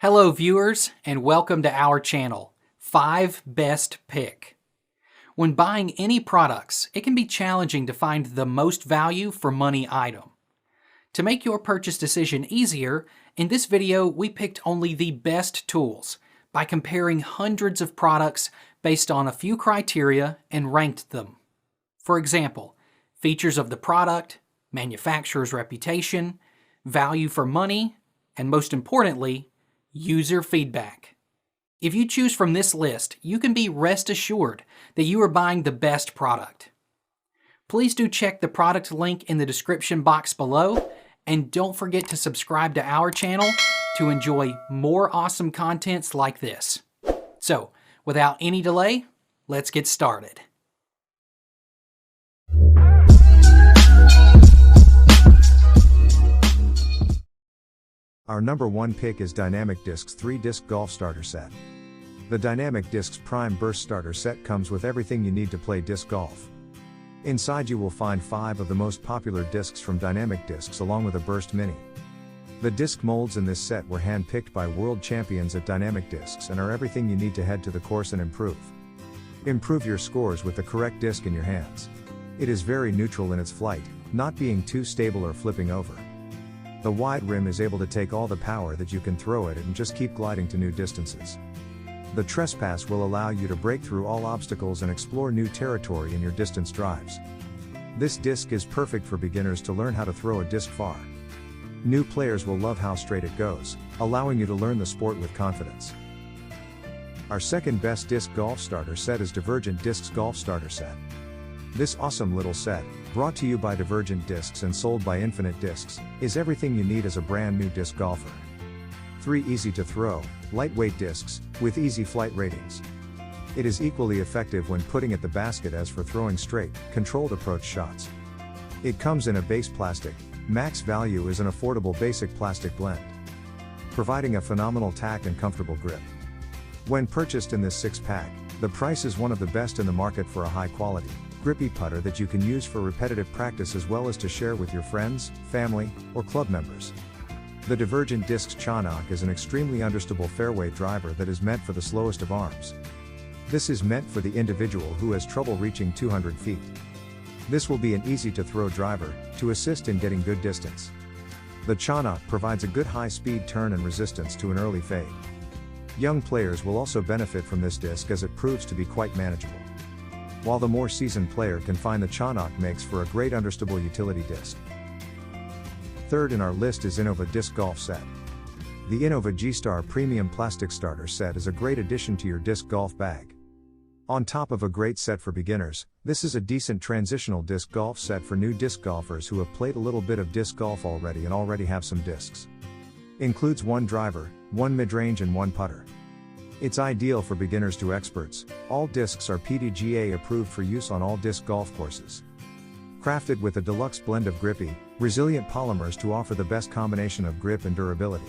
Hello viewers and welcome to our channel, 5 Best Pick. When buying any products, it can be challenging to find the most value for money item. To make your purchase decision easier, in this video we picked only the best tools by comparing hundreds of products based on a few criteria and ranked them. For example, features of the product, manufacturer's reputation, value for money, and most importantly, user feedback. If you choose from this list, you can be rest assured that you are buying the best product. Please do check the product link in the description box below, and don't forget to subscribe to our channel to enjoy more awesome contents like this. So, without any delay, let's get started. Our number one pick is Dynamic Discs 3-Disc Golf Starter Set. The Dynamic Discs Prime Burst Starter Set comes with everything you need to play disc golf. Inside you will find 5 of the most popular discs from Dynamic Discs along with a Burst Mini. The disc molds in this set were hand-picked by world champions at Dynamic Discs and are everything you need to head to the course and improve. Improve your scores with the correct disc in your hands. It is very neutral in its flight, not being too stable or flipping over. The wide rim is able to take all the power that you can throw at it and just keep gliding to new distances. The trespass will allow you to break through all obstacles and explore new territory in your distance drives. This disc is perfect for beginners to learn how to throw a disc far. New players will love how straight it goes, allowing you to learn the sport with confidence. Our second best disc golf starter set is Divergent Discs Golf Starter Set. This awesome little set, brought to you by Divergent Discs and sold by Infinite Discs, is everything you need as a brand new disc golfer. 3 easy to throw, lightweight discs, with easy flight ratings. It is equally effective when putting at the basket as for throwing straight, controlled approach shots. It comes in a base plastic, max value is an affordable basic plastic blend, providing a phenomenal tack and comfortable grip. When purchased in this 6-pack, the price is one of the best in the market for a high quality, grippy putter that you can use for repetitive practice as well as to share with your friends, family, or club members. The Divergent Discs Chanok is an extremely understable fairway driver that is meant for the slowest of arms. This is meant for the individual who has trouble reaching 200 feet. This will be an easy to throw driver, to assist in getting good distance. The Chanok provides a good high-speed turn and resistance to an early fade. Young players will also benefit from this disc as it proves to be quite manageable. While the more seasoned player can find the Chanok makes for a great understable utility disc. Third in our list is Innova Disc Golf Set. The Innova G-Star Premium Plastic Starter Set is a great addition to your disc golf bag. On top of a great set for beginners, this is a decent transitional disc golf set for new disc golfers who have played a little bit of disc golf already and already have some discs. Includes 1 driver, 1 mid-range and 1 putter. It's ideal for beginners to experts. All discs are PDGA approved for use on all disc golf courses. Crafted with a deluxe blend of grippy, resilient polymers to offer the best combination of grip and durability.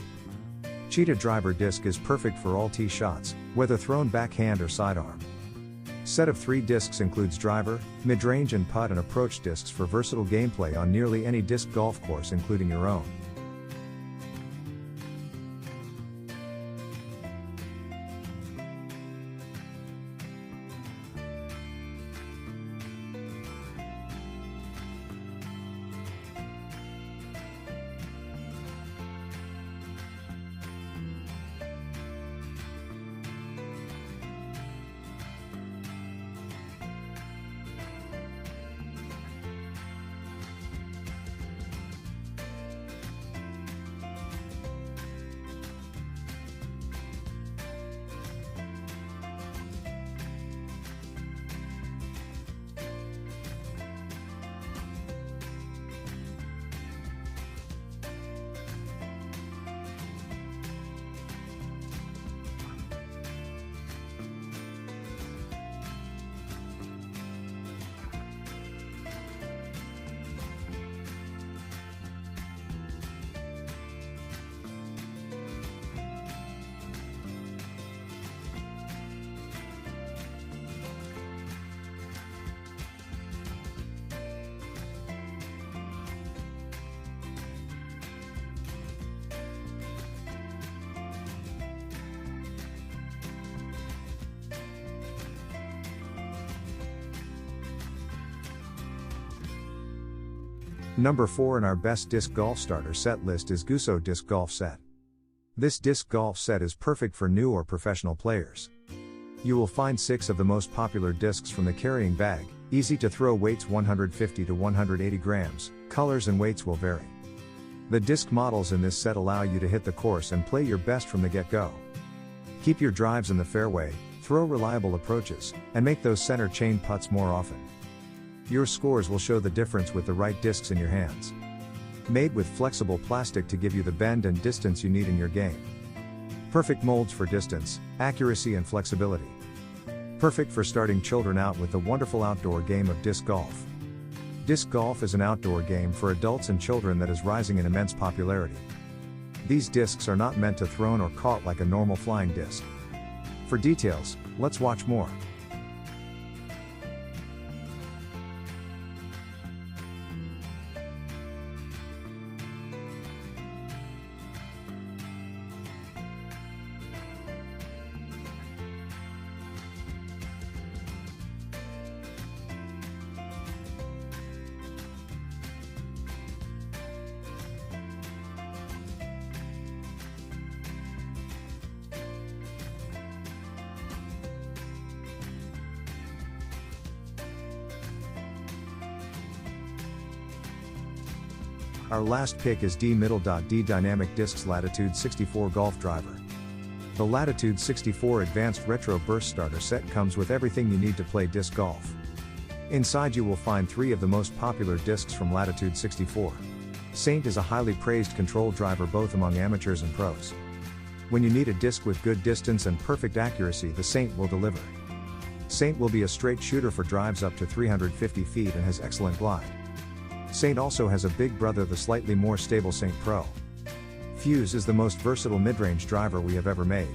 Cheetah driver disc is perfect for all tee shots, whether thrown backhand or sidearm. Set of 3 discs includes driver, mid-range and putt and approach discs for versatile gameplay on nearly any disc golf course including your own. Number 4 in our best disc golf starter set list is Gusso Disc Golf Set. This disc golf set is perfect for new or professional players. You will find 6 of the most popular discs from the carrying bag, easy to throw, weights 150 to 180 grams, colors and weights will vary. The disc models in this set allow you to hit the course and play your best from the get-go. Keep your drives in the fairway, throw reliable approaches, and make those center chain putts more often. Your scores will show the difference with the right discs in your hands. Made with flexible plastic to give you the bend and distance you need in your game. Perfect molds for distance, accuracy and flexibility. Perfect for starting children out with the wonderful outdoor game of disc golf. Disc golf is an outdoor game for adults and children that is rising in immense popularity. These discs are not meant to thrown or caught like a normal flying disc. For details, let's watch more. Our last pick is D Dynamic Discs Latitude 64 Golf Driver. The Latitude 64 Advanced Retro Burst Starter Set comes with everything you need to play disc golf. Inside you will find 3 of the most popular discs from Latitude 64. Saint is a highly praised control driver both among amateurs and pros. When you need a disc with good distance and perfect accuracy, the Saint will deliver. Saint will be a straight shooter for drives up to 350 feet and has excellent glide. Saint also has a big brother, the slightly more stable Saint Pro. Fuse is the most versatile mid-range driver we have ever made.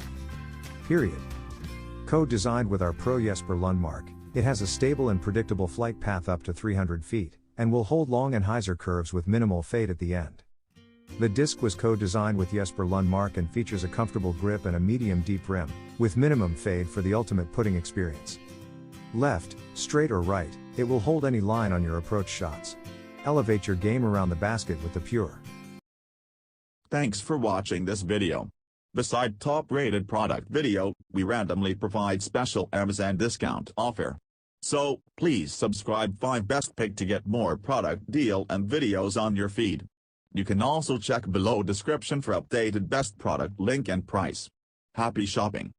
Period. Co-designed with our Pro Jesper Lundmark, it has a stable and predictable flight path up to 300 feet, and will hold long and hyzer curves with minimal fade at the end. The disc was co-designed with Jesper Lundmark and features a comfortable grip and a medium deep rim, with minimum fade for the ultimate putting experience. Left, straight or right, it will hold any line on your approach shots. Elevate your game around the basket with the Pure. Thanks for watching this video. Beside top-rated product video, we randomly provide special Amazon discount offer. So, please subscribe 5 Best Pick to get more product deal and videos on your feed. You can also check below description for updated best product link and price. Happy shopping!